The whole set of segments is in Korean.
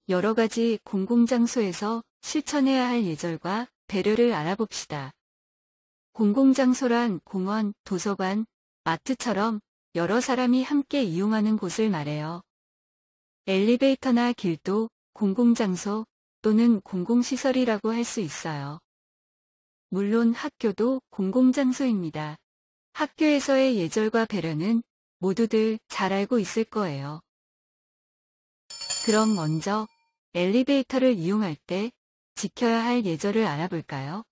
여러 가지 공공장소에서 실천해야 할 예절과 배려를 알아봅시다. 공공장소란 공원, 도서관, 마트처럼 여러 사람이 함께 이용하는 곳을 말해요. 엘리베이터나 길도 공공장소 또는 공공시설이라고 할 수 있어요. 물론 학교도 공공장소입니다. 학교에서의 예절과 배려는 모두들 잘 알고 있을 거예요. 그럼 먼저 엘리베이터를 이용할 때 지켜야 할 예절을 알아볼까요?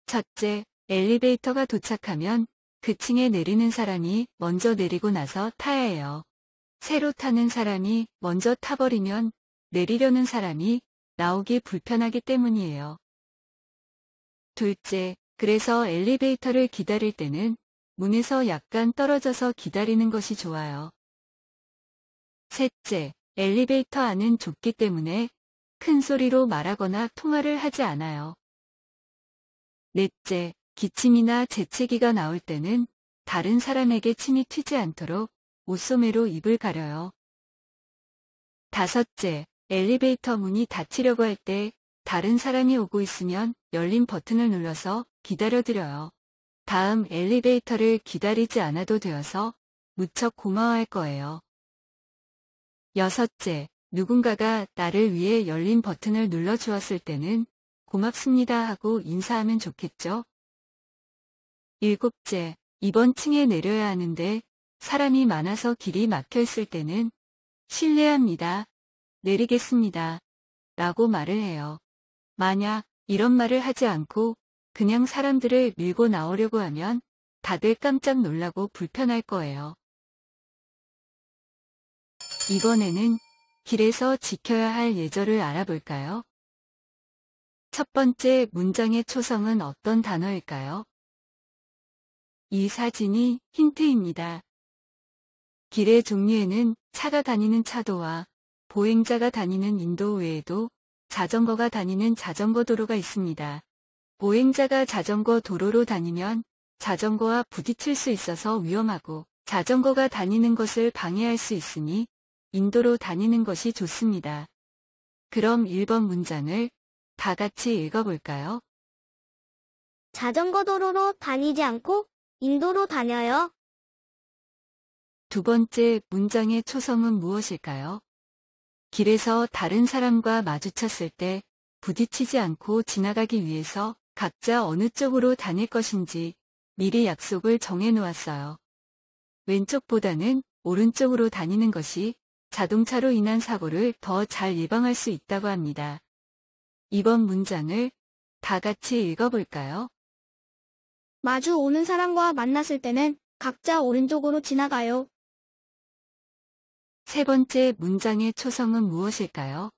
첫째, 엘리베이터가 도착하면 그 층에 내리는 사람이 먼저 내리고 나서 타야 해요. 새로 타는 사람이 먼저 타버리면 내리려는 사람이 나오기 불편하기 때문이에요. 둘째, 그래서 엘리베이터를 기다릴 때는 문에서 약간 떨어져서 기다리는 것이 좋아요. 셋째, 엘리베이터 안은 좁기 때문에 큰 소리로 말하거나 통화를 하지 않아요. 넷째, 기침이나 재채기가 나올 때는 다른 사람에게 침이 튀지 않도록 옷소매로 입을 가려요. 다섯째, 엘리베이터 문이 닫히려고 할 때 다른 사람이 오고 있으면 열린 버튼을 눌러서 기다려드려요. 다음 엘리베이터를 기다리지 않아도 되어서 무척 고마워할 거예요. 여섯째, 누군가가 나를 위해 열린 버튼을 눌러주었을 때는 고맙습니다 하고 인사하면 좋겠죠? 일곱째, 이번 층에 내려야 하는데 사람이 많아서 길이 막혀 있을 때는 실례합니다. 내리겠습니다. 라고 말을 해요. 만약 이런 말을 하지 않고 그냥 사람들을 밀고 나오려고 하면 다들 깜짝 놀라고 불편할 거예요. 이번에는 길에서 지켜야 할 예절을 알아볼까요? 첫 번째 문장의 초성은 어떤 단어일까요? 이 사진이 힌트입니다. 길의 종류에는 차가 다니는 차도와 보행자가 다니는 인도 외에도 자전거가 다니는 자전거 도로가 있습니다. 보행자가 자전거 도로로 다니면 자전거와 부딪힐 수 있어서 위험하고 자전거가 다니는 것을 방해할 수 있으니 인도로 다니는 것이 좋습니다. 그럼 1번 문장을 다 같이 읽어볼까요? 자전거 도로로 다니지 않고 인도로 다녀요. 두 번째 문장의 초성은 무엇일까요? 길에서 다른 사람과 마주쳤을 때 부딪히지 않고 지나가기 위해서 각자 어느 쪽으로 다닐 것인지 미리 약속을 정해 놓았어요. 왼쪽보다는 오른쪽으로 다니는 것이 자동차로 인한 사고를 더 잘 예방할 수 있다고 합니다. 이번 문장을 다 같이 읽어볼까요? 마주 오는 사람과 만났을 때는 각자 오른쪽으로 지나가요. 세 번째 문장의 초성은 무엇일까요?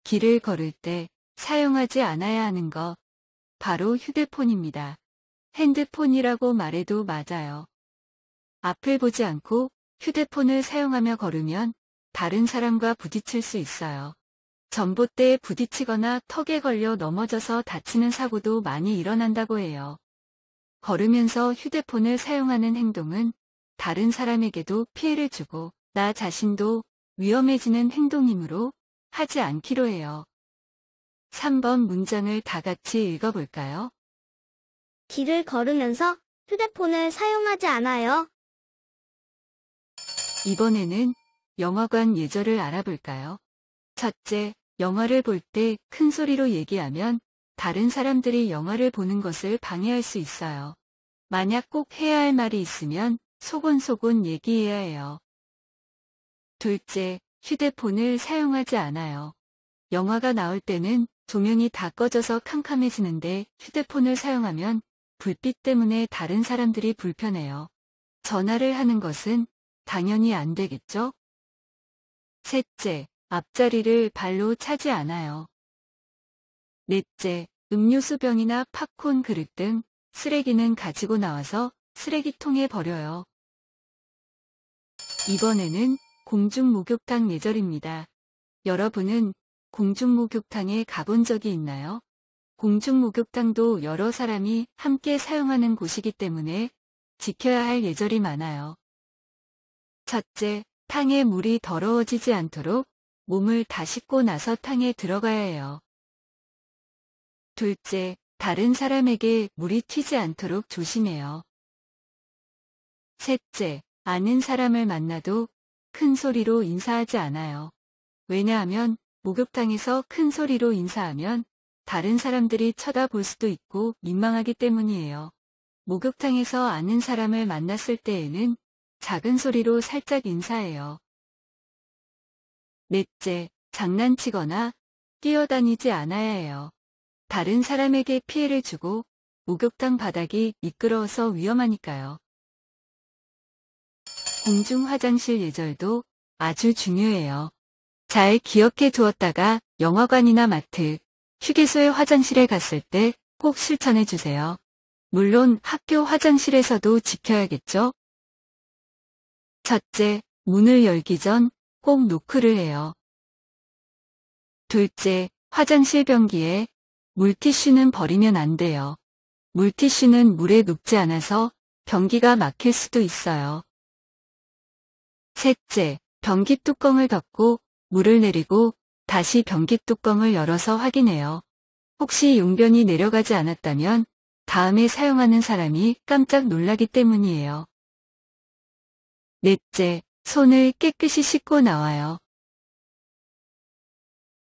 길을 걸을 때 사용하지 않아야 하는 것, 바로 휴대폰입니다. 핸드폰이라고 말해도 맞아요. 앞을 보지 않고 휴대폰을 사용하며 걸으면 다른 사람과 부딪힐 수 있어요. 전봇대에 부딪히거나 턱에 걸려 넘어져서 다치는 사고도 많이 일어난다고 해요. 걸으면서 휴대폰을 사용하는 행동은 다른 사람에게도 피해를 주고 나 자신도 위험해지는 행동이므로 하지 않기로 해요. 3번 문장을 다 같이 읽어볼까요? 길을 걸으면서 휴대폰을 사용하지 않아요. 이번에는 영화관 예절을 알아볼까요? 첫째, 영화를 볼 때 큰 소리로 얘기하면 다른 사람들이 영화를 보는 것을 방해할 수 있어요. 만약 꼭 해야 할 말이 있으면 소곤소곤 얘기해야 해요. 둘째, 휴대폰을 사용하지 않아요. 영화가 나올 때는 조명이 다 꺼져서 캄캄해지는데 휴대폰을 사용하면 불빛 때문에 다른 사람들이 불편해요. 전화를 하는 것은 당연히 안 되겠죠? 셋째, 앞자리를 발로 차지 않아요. 넷째, 음료수병이나 팝콘 그릇 등 쓰레기는 가지고 나와서 쓰레기통에 버려요. 이번에는 공중목욕탕 예절입니다. 여러분은 공중목욕탕에 가본 적이 있나요? 공중목욕탕도 여러 사람이 함께 사용하는 곳이기 때문에 지켜야 할 예절이 많아요. 첫째, 탕에 물이 더러워지지 않도록 몸을 다 씻고 나서 탕에 들어가야 해요. 둘째, 다른 사람에게 물이 튀지 않도록 조심해요. 셋째, 아는 사람을 만나도 큰 소리로 인사하지 않아요. 왜냐하면 목욕탕에서 큰 소리로 인사하면 다른 사람들이 쳐다볼 수도 있고 민망하기 때문이에요. 목욕탕에서 아는 사람을 만났을 때에는 작은 소리로 살짝 인사해요. 넷째, 장난치거나 뛰어다니지 않아야 해요. 다른 사람에게 피해를 주고 목욕탕 바닥이 미끄러워서 위험하니까요. 공중 화장실 예절도 아주 중요해요. 잘 기억해 두었다가 영화관이나 마트, 휴게소의 화장실에 갔을 때 꼭 실천해 주세요. 물론 학교 화장실에서도 지켜야겠죠? 첫째, 문을 열기 전 꼭 노크를 해요. 둘째, 화장실 변기에 물티슈는 버리면 안 돼요. 물티슈는 물에 녹지 않아서 변기가 막힐 수도 있어요. 셋째, 변기 뚜껑을 덮고 물을 내리고 다시 변기 뚜껑을 열어서 확인해요. 혹시 용변이 내려가지 않았다면 다음에 사용하는 사람이 깜짝 놀라기 때문이에요. 넷째, 손을 깨끗이 씻고 나와요.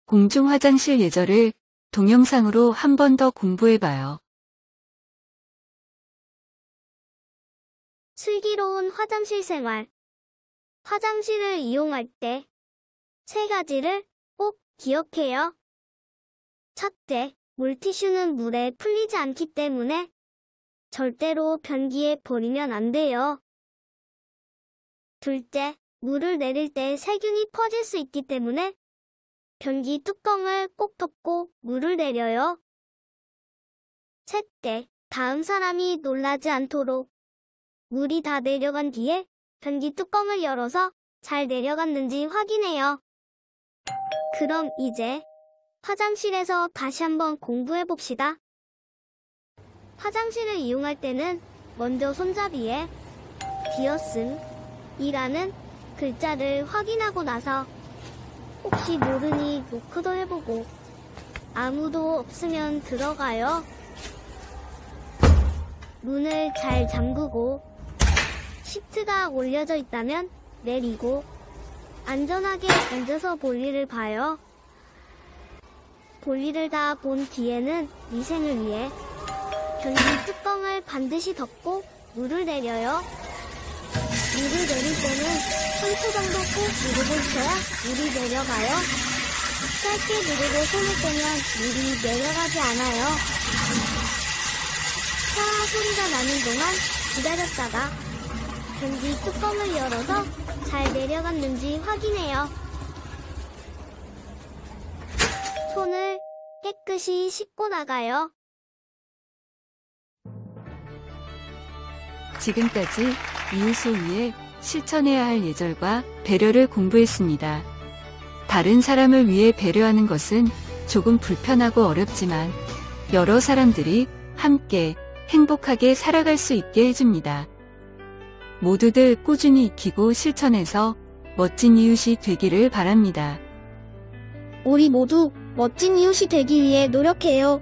공중 화장실 예절을 동영상으로 한 번 더 공부해봐요. 슬기로운 화장실 생활. 화장실을 이용할 때 세 가지를 꼭 기억해요. 첫째, 물티슈는 물에 풀리지 않기 때문에 절대로 변기에 버리면 안 돼요. 둘째, 물을 내릴 때 세균이 퍼질 수 있기 때문에 변기 뚜껑을 꼭 덮고 물을 내려요. 셋째, 다음 사람이 놀라지 않도록 물이 다 내려간 뒤에 변기 뚜껑을 열어서 잘 내려갔는지 확인해요. 그럼 이제 화장실에서 다시 한번 공부해 봅시다. 화장실을 이용할 때는 먼저 손잡이에 디어슨이라는 글자를 확인하고 나서 혹시 모르니 노크도 해보고 아무도 없으면 들어가요. 문을 잘 잠그고 시트가 올려져 있다면 내리고 안전하게 앉아서 볼일을 봐요. 볼일을 다 본 뒤에는 위생을 위해 변기 뚜껑을 반드시 덮고 물을 내려요. 물을 내릴 때는 3초 정도 꼭 누르고 있어야 물이 내려가요. 짧게 누르고 손을 떼면 물이 내려가지 않아요. 샤 소리가 나는 동안 기다렸다가 변기 뚜껑을 열어서 잘 내려갔는지 확인해요. 손을 깨끗이 씻고 나가요. 지금까지 이웃을 위해 실천해야 할 예절과 배려를 공부했습니다. 다른 사람을 위해 배려하는 것은 조금 불편하고 어렵지만 여러 사람들이 함께 행복하게 살아갈 수 있게 해줍니다. 모두들 꾸준히 익히고 실천해서 멋진 이웃이 되기를 바랍니다. 우리 모두 멋진 이웃이 되기 위해 노력해요.